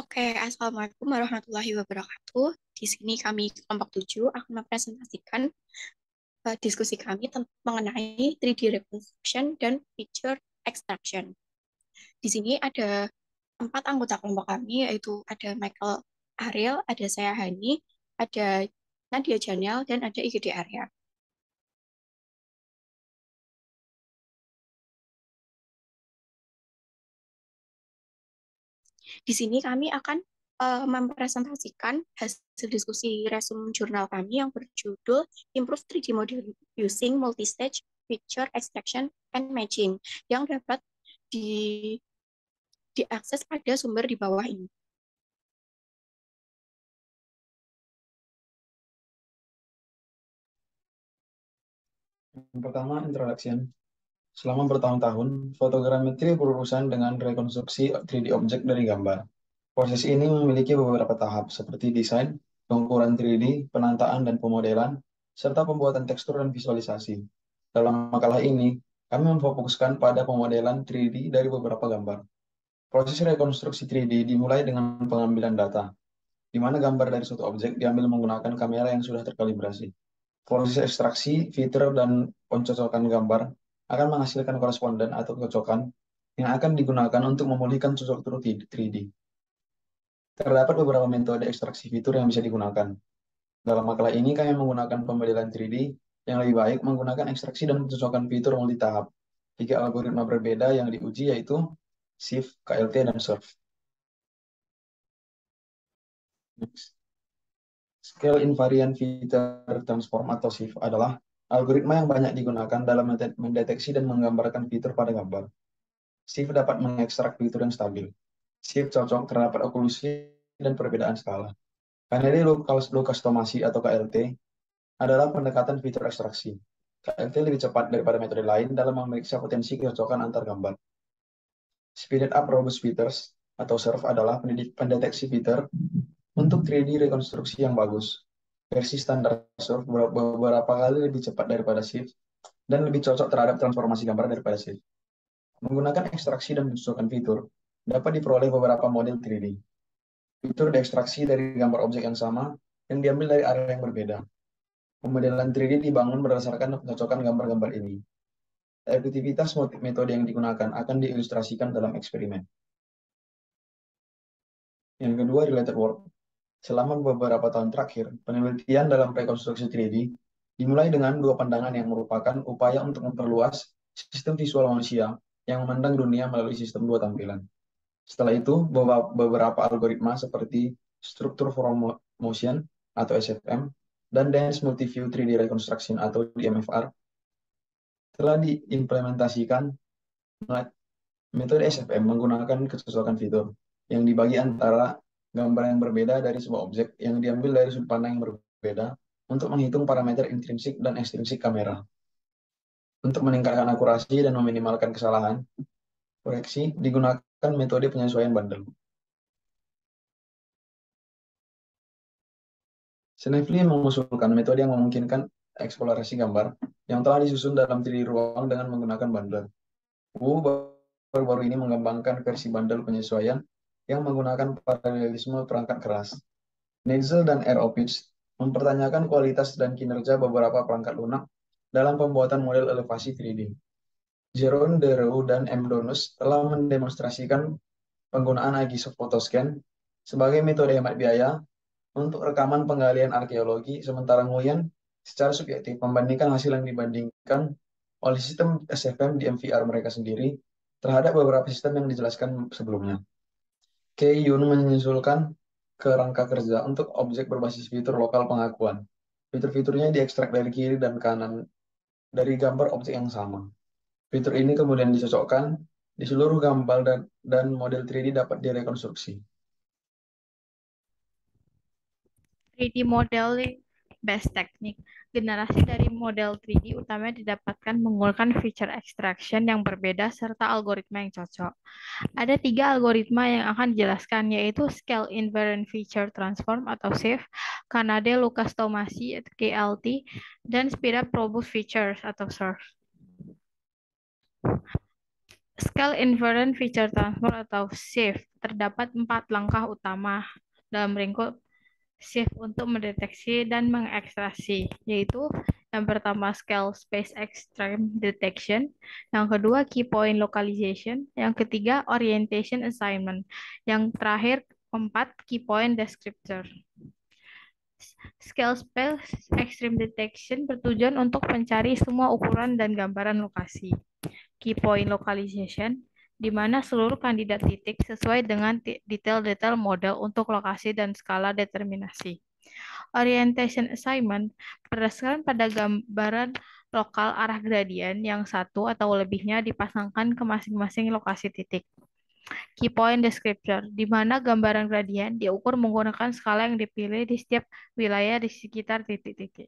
Oke, Assalamualaikum warahmatullahi wabarakatuh. Di sini kami kelompok 7 akan mempresentasikan diskusi kami mengenai 3D reconstruction dan feature extraction. Di sini ada 4 anggota kelompok kami, yaitu ada Michael Ariel, ada saya Hani, ada Nadia Janel, dan ada IGD Arya. Di sini kami akan mempresentasikan hasil diskusi resume jurnal kami yang berjudul Improve 3D Modeling Using Multistage Picture Extraction and Matching yang dapat di diakses pada sumber di bawah ini. Yang pertama, introduction. Selama bertahun-tahun, fotogrametri berurusan dengan rekonstruksi 3D objek dari gambar. Proses ini memiliki beberapa tahap, seperti desain, pengukuran 3D, penataan dan pemodelan, serta pembuatan tekstur dan visualisasi. Dalam makalah ini, kami memfokuskan pada pemodelan 3D dari beberapa gambar. Proses rekonstruksi 3D dimulai dengan pengambilan data, di mana gambar dari suatu objek diambil menggunakan kamera yang sudah terkalibrasi. Proses ekstraksi, filter, dan pencocokan gambar akan menghasilkan koresponden atau cocokan yang akan digunakan untuk memulihkan struktur 3D. Terdapat beberapa metode ekstraksi fitur yang bisa digunakan. Dalam makalah ini, kami menggunakan pembedahan 3D yang lebih baik menggunakan ekstraksi dan pencocokan fitur multitahap. 3 algoritma berbeda yang diuji yaitu SIF, KLT, dan SURF. Next. Scale Invariant Feature Transform atau SIF adalah algoritma yang banyak digunakan dalam mendeteksi dan menggambarkan fitur pada gambar. SIF dapat mengekstrak fitur yang stabil. SIF cocok terdapat oklusi dan perbedaan skala. Kanedi Lukastomasi atau KLT adalah pendekatan fitur ekstraksi. KLT lebih cepat daripada metode lain dalam memeriksa potensi kecocokan antar gambar. Speeded Up Robust Features atau SURF adalah pendeteksi fitur untuk 3D rekonstruksi yang bagus. Versi standar SURF beberapa kali lebih cepat daripada SIF dan lebih cocok terhadap transformasi gambar daripada SIF. Menggunakan ekstraksi dan menyesuaikan fitur, dapat diperoleh beberapa model 3D. Fitur diekstraksi dari gambar objek yang sama yang diambil dari area yang berbeda. Pemodelan 3D dibangun berdasarkan pencocokan gambar-gambar ini. Efektivitas metode yang digunakan akan diilustrasikan dalam eksperimen. Yang kedua, related work. Selama beberapa tahun terakhir, penelitian dalam rekonstruksi 3D dimulai dengan 2 pandangan yang merupakan upaya untuk memperluas sistem visual manusia yang memandang dunia melalui sistem 2 tampilan. Setelah itu, beberapa algoritma seperti Structure from Motion atau SFM dan Dense Multiview 3D Reconstruction atau DMFR telah diimplementasikan. Metode SFM menggunakan kecocokan fitur yang dibagi antara gambar yang berbeda dari sebuah objek yang diambil dari sudut pandang yang berbeda untuk menghitung parameter intrinsik dan ekstrinsik kamera. Untuk meningkatkan akurasi dan meminimalkan kesalahan koreksi, digunakan metode penyesuaian bundle. Snively mengusulkan metode yang memungkinkan eksplorasi gambar yang telah disusun dalam 3D ruang dengan menggunakan bundle. Wu baru-baru ini mengembangkan versi bundle penyesuaian yang menggunakan paralelisme perangkat keras. Netzel dan Aeropitch mempertanyakan kualitas dan kinerja beberapa perangkat lunak dalam pembuatan model elevasi 3D. Jeroen de Roo dan M. Donus telah mendemonstrasikan penggunaan Agisoft Photoscan sebagai metode hemat biaya untuk rekaman penggalian arkeologi, sementara Nguyen secara subjektif membandingkan hasil yang dibandingkan oleh sistem SFM di MVR mereka sendiri terhadap beberapa sistem yang dijelaskan sebelumnya. Kei Yun menyesulkan kerangka kerja untuk objek berbasis fitur lokal pengakuan. Fitur-fiturnya diekstrak dari kiri dan kanan dari gambar objek yang sama. Fitur ini kemudian dicocokkan di seluruh gambar dan model 3D dapat direkonstruksi. 3D modeling best teknik. Generasi dari model 3D utamanya didapatkan menggunakan feature extraction yang berbeda serta algoritma yang cocok. Ada 3 algoritma yang akan dijelaskan, yaitu Scale Invariant Feature Transform atau SIF, Kanade Lukastomasi atau KLT, dan Speed Up Robust Features atau SURF. Scale Invariant Feature Transfer atau SIF terdapat 4 langkah utama dalam lingkup SIF untuk mendeteksi dan mengekstraksi, yaitu yang pertama Scale Space Extreme Detection, yang kedua Key Point Localization, yang ketiga Orientation Assignment, yang terakhir keempat Key Point Descriptor. Scale Space Extreme Detection bertujuan untuk mencari semua ukuran dan gambaran lokasi. Key Point Localization, di mana seluruh kandidat titik sesuai dengan detail-detail model untuk lokasi dan skala determinasi. Orientation Assignment berdasarkan pada gambaran lokal arah gradien yang satu atau lebihnya dipasangkan ke masing-masing lokasi titik. Key Point Descriptor, di mana gambaran gradien diukur menggunakan skala yang dipilih di setiap wilayah di sekitar titik-titik.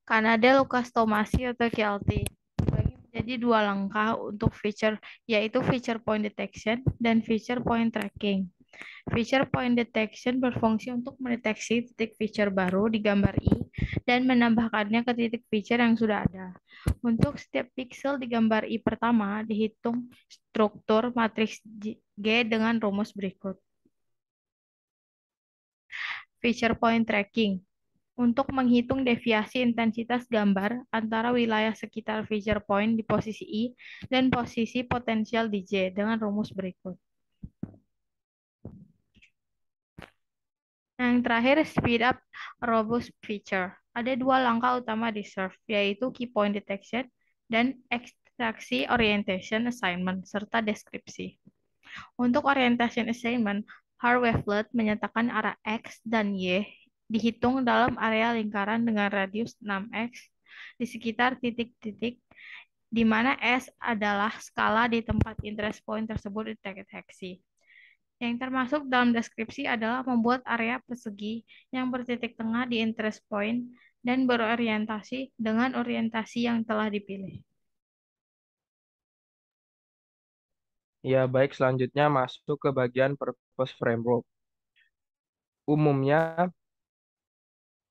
Canada Lucas Tomasi atau KLT dibagi menjadi 2 langkah untuk feature, yaitu feature point detection dan feature point tracking. Feature point detection berfungsi untuk mendeteksi titik feature baru di gambar I dan menambahkannya ke titik feature yang sudah ada. Untuk setiap pixel di gambar I pertama, dihitung struktur matriks G dengan rumus berikut. Feature point tracking untuk menghitung deviasi intensitas gambar antara wilayah sekitar feature point di posisi I dan posisi potensial di J dengan rumus berikut. Yang terakhir, speed up robust feature. Ada 2 langkah utama di SURF, yaitu key point detection dan ekstraksi orientation assignment, serta deskripsi. Untuk orientation assignment, Harwavelet menyatakan arah X dan Y dihitung dalam area lingkaran dengan radius 6x di sekitar titik-titik di mana S adalah skala di tempat interest point tersebut dideteksi. Yang termasuk dalam deskripsi adalah membuat area persegi yang bertitik tengah di interest point dan berorientasi dengan orientasi yang telah dipilih. Ya, baik, selanjutnya masuk ke bagian purpose framework. Umumnya,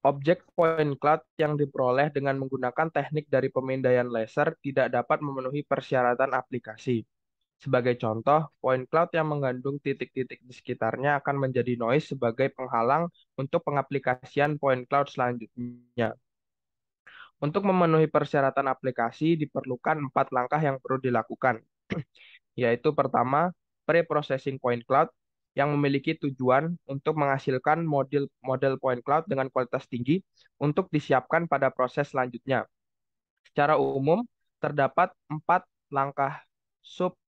objek point cloud yang diperoleh dengan menggunakan teknik dari pemindaian laser tidak dapat memenuhi persyaratan aplikasi. Sebagai contoh, point cloud yang mengandung titik-titik di sekitarnya akan menjadi noise sebagai penghalang untuk pengaplikasian point cloud selanjutnya. Untuk memenuhi persyaratan aplikasi, diperlukan 4 langkah yang perlu dilakukan, yaitu pertama, pre-processing point cloud yang memiliki tujuan untuk menghasilkan model point cloud dengan kualitas tinggi untuk disiapkan pada proses selanjutnya. Secara umum, terdapat 4 langkah sub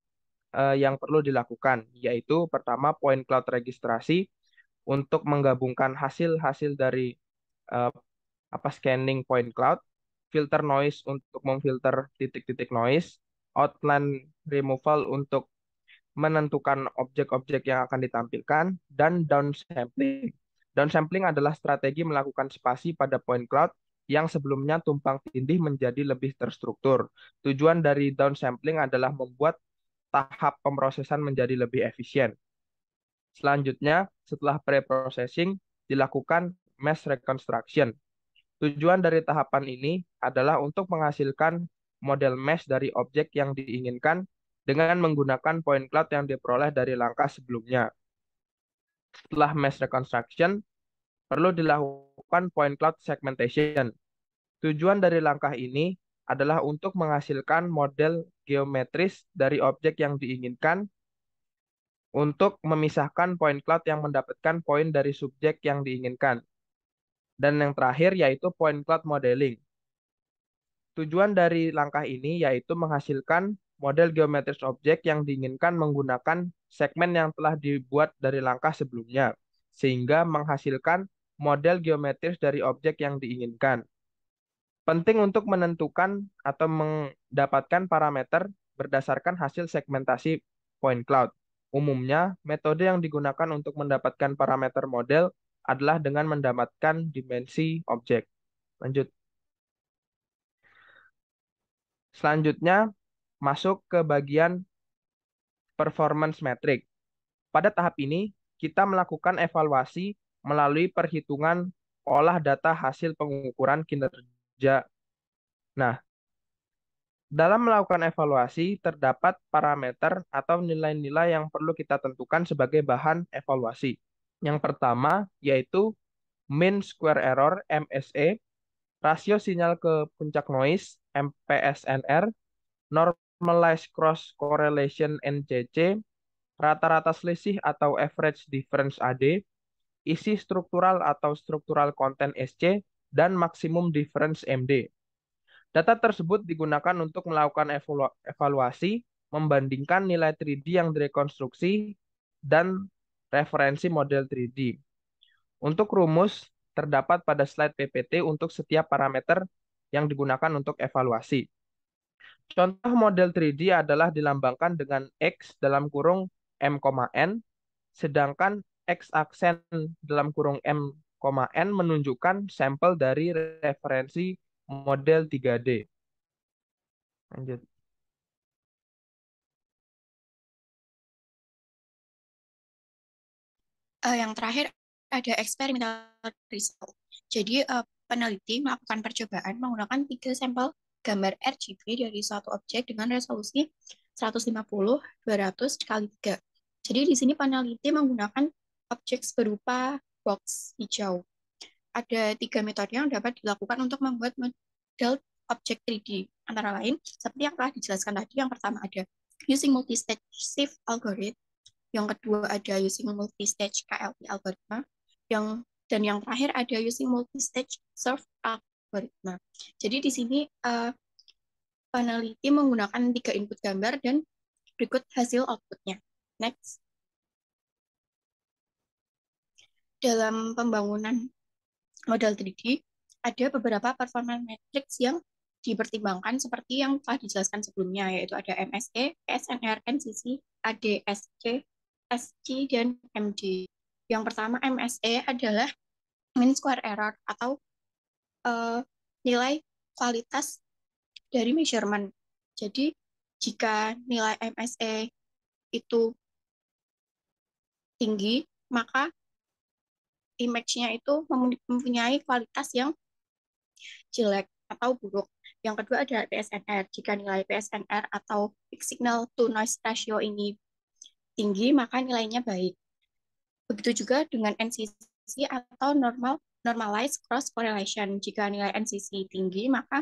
yang perlu dilakukan, yaitu pertama, point cloud registrasi untuk menggabungkan hasil-hasil dari scanning point cloud, filter noise untuk memfilter titik-titik noise, outline removal untuk menentukan objek-objek yang akan ditampilkan, dan downsampling. Downsampling adalah strategi melakukan spasi pada point cloud yang sebelumnya tumpang tindih menjadi lebih terstruktur. Tujuan dari downsampling adalah membuat tahap pemrosesan menjadi lebih efisien. Selanjutnya, setelah pre-processing, dilakukan mesh reconstruction. Tujuan dari tahapan ini adalah untuk menghasilkan model mesh dari objek yang diinginkan dengan menggunakan point cloud yang diperoleh dari langkah sebelumnya. Setelah mesh reconstruction, perlu dilakukan point cloud segmentation. Tujuan dari langkah ini adalah untuk menghasilkan model geometris dari objek yang diinginkan untuk memisahkan point cloud yang mendapatkan poin dari subjek yang diinginkan. Dan yang terakhir yaitu point cloud modeling. Tujuan dari langkah ini yaitu menghasilkan model geometris objek yang diinginkan menggunakan segmen yang telah dibuat dari langkah sebelumnya, sehingga menghasilkan model geometris dari objek yang diinginkan. Penting untuk menentukan atau mendapatkan parameter berdasarkan hasil segmentasi point cloud. Umumnya, metode yang digunakan untuk mendapatkan parameter model adalah dengan mendapatkan dimensi objek. Lanjut. Selanjutnya, masuk ke bagian performance metric. Pada tahap ini, kita melakukan evaluasi melalui perhitungan olah data hasil pengukuran kinerja. Nah, Dalam melakukan evaluasi, terdapat parameter atau nilai-nilai yang perlu kita tentukan sebagai bahan evaluasi. Yang pertama yaitu mean square error (MSE), rasio sinyal ke puncak noise (MPSNR), normalized cross correlation (NCC), rata-rata selisih atau average difference (AD), isi struktural atau struktural content (SC), dan maksimum difference (MD). Data tersebut digunakan untuk melakukan evaluasi, membandingkan nilai 3D yang direkonstruksi, dan referensi model 3D. Untuk rumus, terdapat pada slide PPT untuk setiap parameter yang digunakan untuk evaluasi. Contoh model 3D adalah dilambangkan dengan X dalam kurung M, N, sedangkan X aksen dalam kurung M, N menunjukkan sampel dari referensi model 3D. Lanjut. Yang terakhir ada experimental result. Jadi peneliti melakukan percobaan menggunakan 3 sampel gambar RGB dari suatu objek dengan resolusi 150 200 kali 3. Jadi di sini peneliti menggunakan objek berupa box hijau. Ada 3 metode yang dapat dilakukan untuk membuat model objek 3D. Antara lain, seperti yang telah dijelaskan tadi, yang pertama ada using multi-stage shift algorithm, yang kedua ada using multi-stage KLP algoritma, dan yang terakhir ada using multi-stage surf algoritma. Jadi di sini peneliti menggunakan 3 input gambar dan berikut hasil outputnya. Next. Dalam pembangunan model 3D, ada beberapa performance matrix yang dipertimbangkan seperti yang telah dijelaskan sebelumnya, yaitu ada MSE, PSNR, NCC, ADSC, SC, dan MD. Yang pertama MSE adalah mean square error atau nilai kualitas dari measurement. Jadi jika nilai MSE itu tinggi, maka image-nya itu mempunyai kualitas yang jelek atau buruk. Yang kedua ada PSNR. Jika nilai PSNR atau peak signal to noise ratio ini tinggi, maka nilainya baik. Begitu juga dengan NCC atau normalized cross correlation. Jika nilai NCC tinggi, maka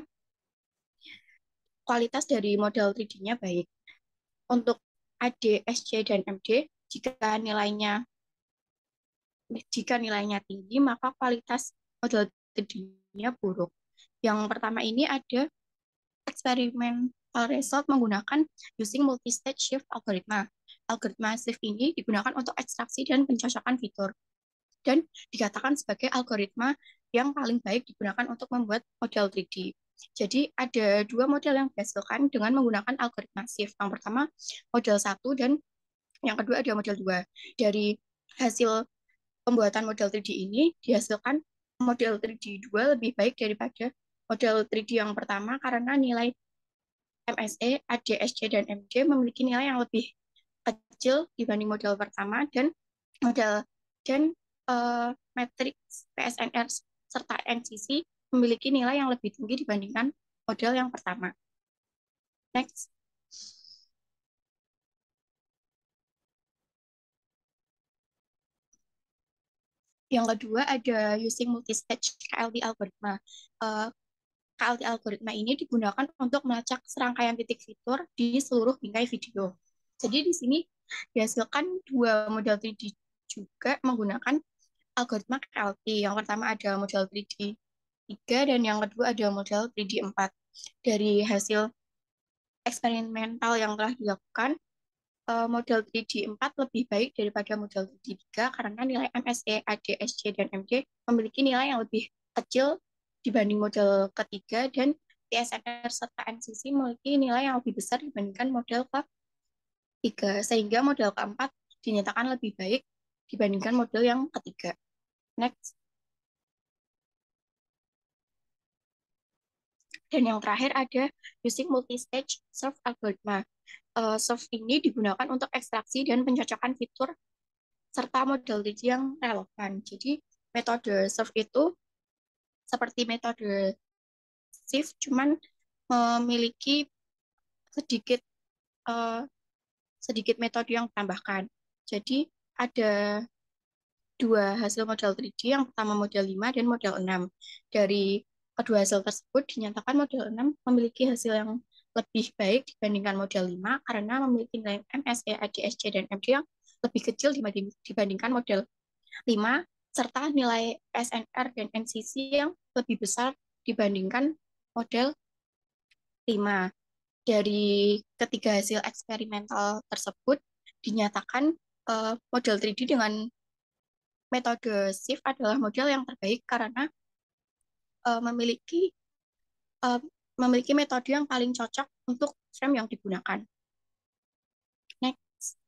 kualitas dari model 3D-nya baik. Untuk AD, SC, dan MD, jika nilainya tinggi, maka kualitas model 3D-nya buruk. Yang pertama ini ada experimental result menggunakan using multi-stage shift algoritma. Algoritma shift ini digunakan untuk ekstraksi dan pencocokan fitur, dan dikatakan sebagai algoritma yang paling baik digunakan untuk membuat model 3D. Jadi ada 2 model yang dihasilkan dengan menggunakan algoritma shift. Yang pertama model 1 dan yang kedua ada model 2. Dari hasil pembuatan model 3D ini dihasilkan model 3D 2 lebih baik daripada model 3D yang pertama karena nilai MSE, ADSC, dan MD memiliki nilai yang lebih kecil dibanding model pertama, dan matriks PSNR serta NCC memiliki nilai yang lebih tinggi dibandingkan model yang pertama. Next. Yang kedua ada using multi-stage KLD algoritma. KLD algoritma ini digunakan untuk melacak serangkaian titik fitur di seluruh bingkai video. Jadi di sini dihasilkan 2 model 3D juga menggunakan algoritma KLD. Yang pertama ada model 3D 3 dan yang kedua ada model 3D 4. Dari hasil eksperimental yang telah dilakukan, model 3D 4 lebih baik daripada model 3D 3 karena nilai MSE, ADSC, dan MD memiliki nilai yang lebih kecil dibanding model ketiga, dan PSNR serta NCC memiliki nilai yang lebih besar dibandingkan model ketiga, sehingga model keempat dinyatakan lebih baik dibandingkan model yang ketiga. Next. Dan yang terakhir ada using multi-stage surf algoritma. Surf ini digunakan untuk ekstraksi dan pencocokan fitur serta model 3D yang relevan. Jadi metode surf itu seperti metode shift, cuman memiliki sedikit eh, sedikit metode yang ditambahkan. Jadi ada dua hasil model 3D, yang pertama model 5 dan model 6. Dari kedua hasil tersebut dinyatakan model 6 memiliki hasil yang lebih baik dibandingkan model 5 karena memiliki nilai MSE, ADSC, dan MD yang lebih kecil dibandingkan model 5 serta nilai SNR dan NCC yang lebih besar dibandingkan model 5. Dari ketiga hasil eksperimental tersebut dinyatakan model 3D dengan metode SIFT adalah model yang terbaik karena uh, memiliki uh, memiliki metode yang paling cocok untuk frame yang digunakan. Next,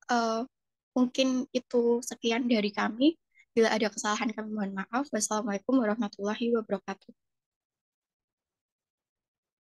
uh, mungkin itu sekian dari kami. Bila ada kesalahan kami mohon maaf. Wassalamualaikum warahmatullahi wabarakatuh.